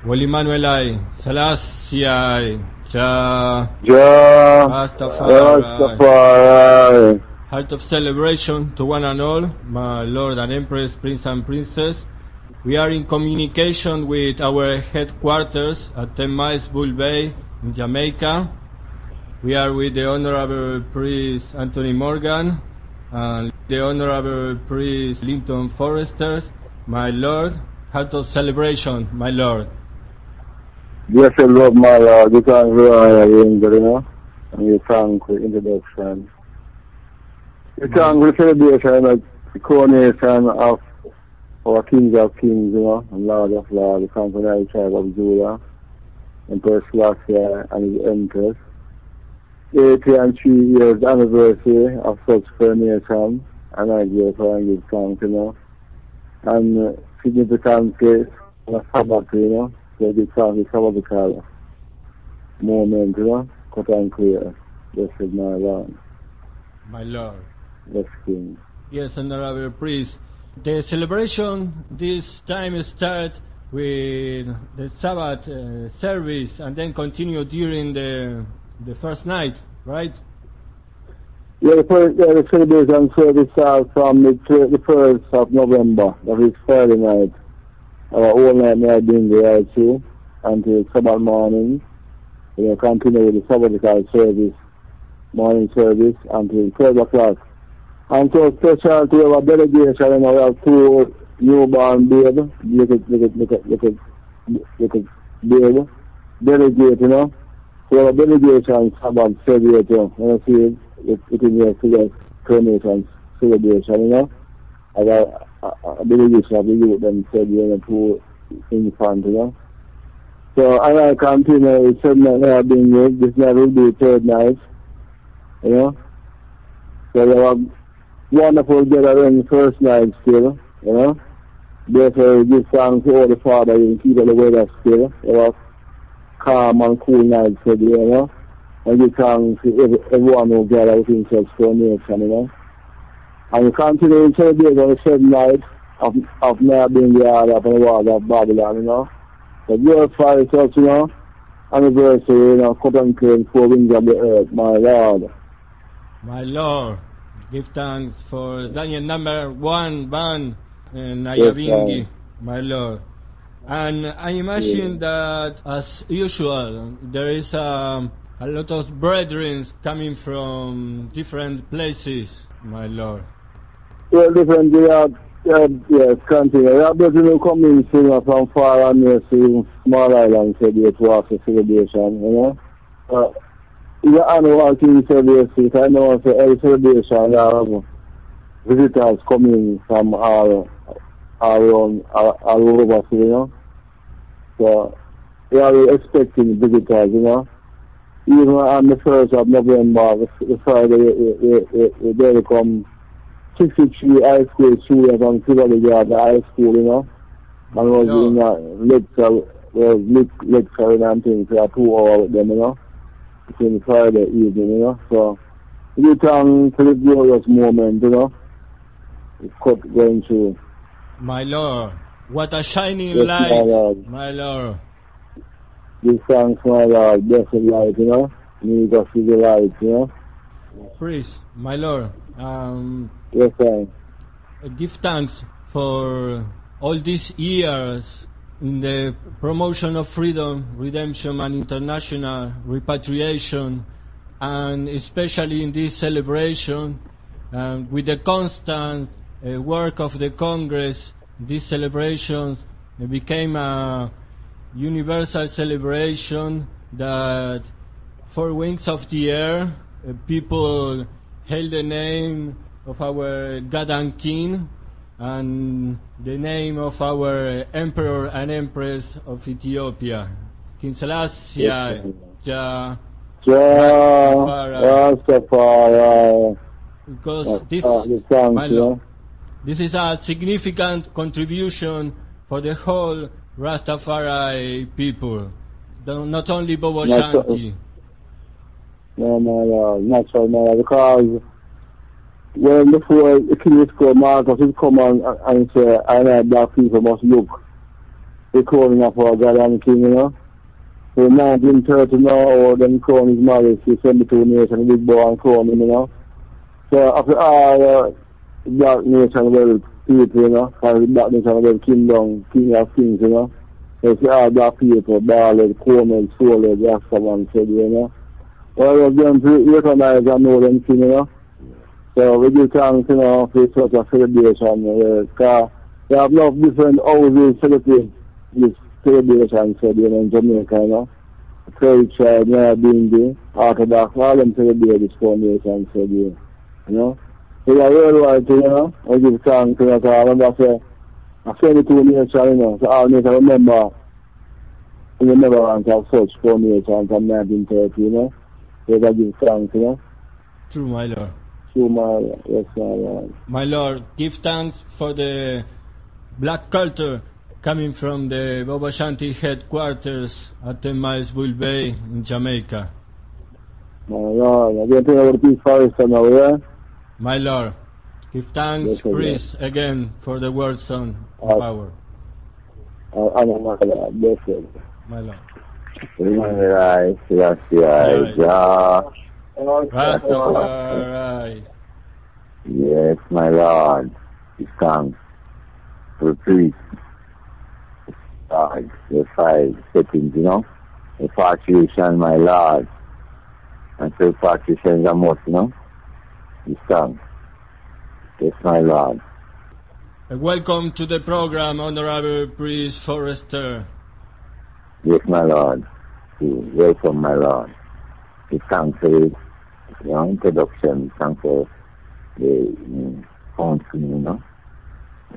Wali Manuelai, Selassie, Jah, Rastafari. Heart of celebration to one and all, my Lord and Empress, Prince and Princess. We are in communication with our headquarters at 10 Miles Bull Bay in Jamaica. We are with the Honorable Priest Anthony Morgan and the Honorable Priest Linton Forrester. My Lord, heart of celebration, my Lord. Blessed Lord, my Lord, you can rely on you, and you thank the introduction. You thank the celebration of the coronation of our Kings of Kings, and Lord of Lords, the Conquering Tribe of Judah, Empress Selassie and his Empress. 83 years anniversary of such coronation, and I give thanks, and significantly on a Sabbath, so this song is sabbatical moment, cut and clear. Blessed my Lord. My Lord. Yes, King. Yes, Honorable Priest. The celebration this time start with the Sabbath service and then continue during the first night, right? Yeah, the celebration service starts from the 1st of November, that is Friday night. Our whole night we are doing the right too, until Sabbath morning. We will continue with the sabbatical service, morning service, until 12 o'clock. And so special to our delegation, we have 2 newborn baby, little baby, delegate, So our delegation Sabbath celebration, see it in your coronation celebration, Our delegation of the youth and said, 2 infants, So I continue with 7 night I have been with, this night will be 3rd night, So we have wonderful gathering first night still, Therefore we give thanks to all the Father and keep the weather still, calm and cool nights today, And give thanks to everyone who gather within such coronation, And we continue to celebrate on the 7th night of not being the order up on the walls of Babylon, So glorify such, anniversary, cut and clean 4 winds of the earth, my Lord. My Lord, give thanks for Daniel number 1 band in Nyabinghi, my Lord. And I imagine that, as usual, there is a lot of brethren coming from different places, my Lord. Well, different, yes, continue. We have brethren who come in from far and near to small islands to watch the celebration, the annual King service, I know every celebration visitors coming from all over, So we are expecting visitors, Even on the 1st of November, the Friday, they come 63 high school students from Tivoli Yard High School, and was doing lecturing and things for 2 hours with them, between Friday evening, So we thank for the glorious moment, It's cut going through. My Lord, what a shining Yes, light, my Lord. Give thanks, my Lord, blessed light, Need us to the light, Priest, my Lord, Yes, sir. give thanks for all these years in the promotion of freedom, redemption, and international repatriation, and especially in this celebration, with the constant work of the Congress, these celebrations became a universal celebration that 4 winds of the air, people hail the name of our God and King, and the name of our Emperor and Empress of Ethiopia, King Selassie, Jah, Rastafari. Because this, my Lord, this is a significant contribution for the whole Rastafari people, not only Bobo Shanti. No, my Lord, not so, my Lord, because when before the King Marcus would come on and say, I know black people must look the crowning of our God and King, you know. So 1930 now, or them crown his majesty, 72 nation, big boy and crown him, you know. So after all black nation world people, you know, because the black nation world kingdom, king of kings, you know. So see all black people, ballad, corned, swallowed, Rastaman said, you know. All of them to recognize and know them king, you know. So we do thanks, you know, for such a celebration, because we have enough different houses celebrate this celebration, so you know, in Jamaica, you know. Church, Bindi, Orthodox, all them celebrate this foundation, so you know. So we are worldwide, you know, we give thanks, you know, so I remember, say, a 72 nation, you know, so all nation remember, in the remembrance of such foundation from 1930, you know. So we give thanks, you know. True, my Lord. True, my Lord. Yes, my Lord. My Lord, give thanks for the black culture coming from the Bob Ashanti headquarters at 10 Miles Bull Bay in Jamaica. My Lord, I get to the peace forest now, yeah? My Lord, give thanks, Yes, praise again for the word son of power. I know my Lord, bless you. My Lord. Rastafari. Yes, my Lord. Give thanks for the priest. The 5 settings, you know. The repatriation, my Lord. And so repatriation is a must, you know. Give thanks. Yes, my Lord. Welcome to the program, Honorable Priest Forrester. Yes, my Lord. Welcome, my Lord. Give thanks for the introduction. Thanks for the counseling, you know.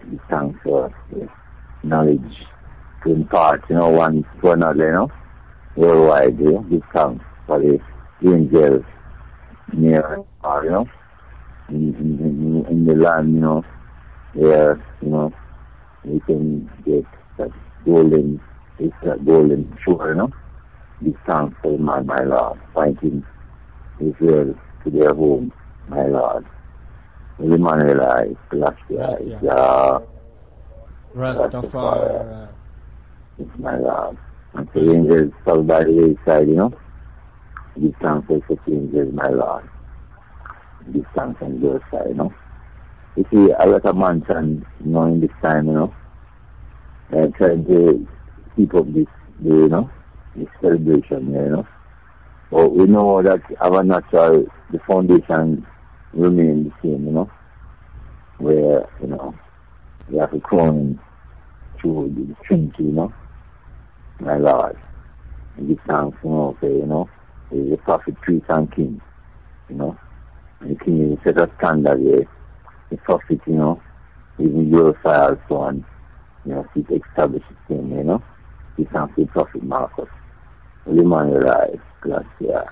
Give thanks for the knowledge to impart, you know, one to another, you know. Worldwide, you know. Give thanks for the angels near, you know, in the land, you know, where, you know, we can get that golden shore, you know. Give thanks for the man, my Lord, finding Israel to their home, my Lord. Emmanuel, Rastafari. It's my Lord. And the angels fall by the wayside, you know. Give thanks for the angels, my Lord. Give thanks on your side, you know. You see, a lot of mansions, you know, in this time, you know, they're trying to keep up this, you know, this celebration, you know. But we know that our natural, the foundation remain the same, you know, where, you know, we have to crown through the Trinity, you know, my Lord. And give thanks, you know, for, you know, the prophet, priest, and king, you know. And the king is set a standard where the prophet, you know, even glorify also and, you know, keep establish the same, you know. Give thanks to the prophet Marcus. Emmanuel, Gracia.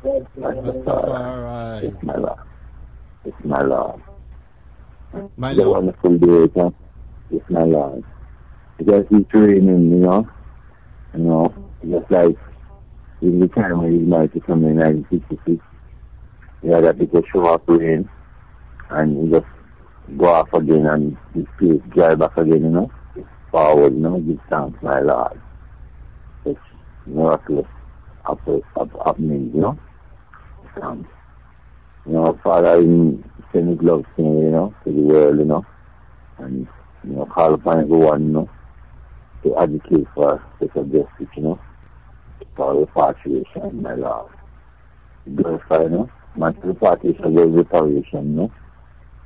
Rastafari. It's my Lord. It's my Lord. My The Lord. wonderful day, it's my Lord. Because he's training, you know, just like in the time when he's married to come in 1966, he had a big show up rain, and he just go off again and his place drive back again, you know, forward, you know, give thanks, my Lord. It's miraculous happening, you know. Thanks. You know, Father, send his love to me, you know, to the world, you know, and, you know, call upon everyone, you know, to advocate for social justice, you know, for repatriation, my Lord. Glorify, you know, not repatriation, but reparation, you know,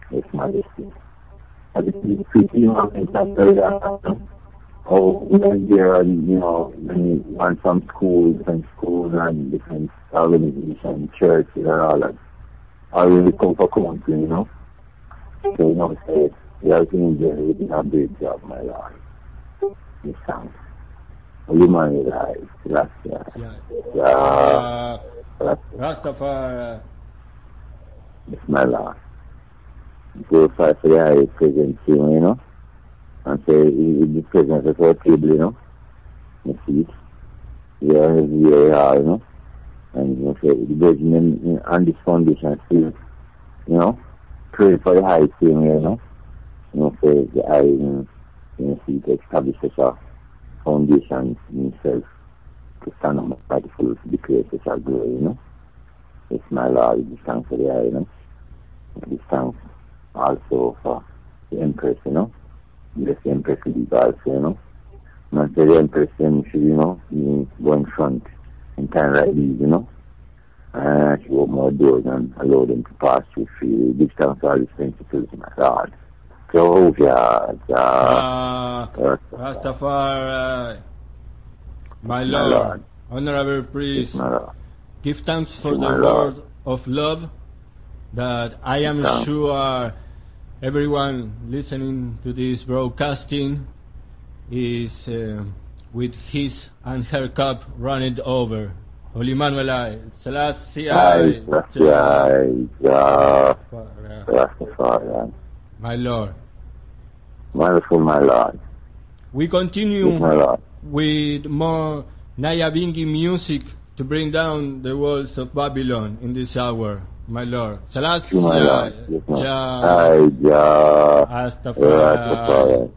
His Majesty. And it's pretty, you know, after that, oh, when there are, you know, when you want some schools and different organizations, churches and all that, all really come for counseling, you know. So, you know, say, we are doing a great job, my Lord. This sounds. You man, Rastafari. It's my Lord. Glorify for the highest presence, you know. And say, the presence of our table, you know. You see it. Yeah, you know. And you know, say, the virgin on this foundation still, you know, pray for the high thing, you know. You know, say, the high, You see, to establish such a foundation in himself to stand up by the full to declare such a glory, you know. It's my Lord, we give thanks for the eye, you know. We give thanks also for the Empress, you know. Yes, the Empress is also, you know. Man say the Empress then should, you know, go in front in time like these, you know. She opened our doors and allowed them to pass through freely. Give thanks for all these principles, my Lord. Jehovah, Rastafari, my Lord, honorable priest, give thanks for the word of love that I am sure everyone listening to this broadcasting is with his and her cup running over. Holy Manuel, Selassie, Rastafari, my Lord. Wonderful, my Lord. We continue Yes, my Lord. with more Nyabingi music to bring down the walls of Babylon in this hour, my Lord. Selassie, My Lord. Yes, my Jah, Lord. Rastafari.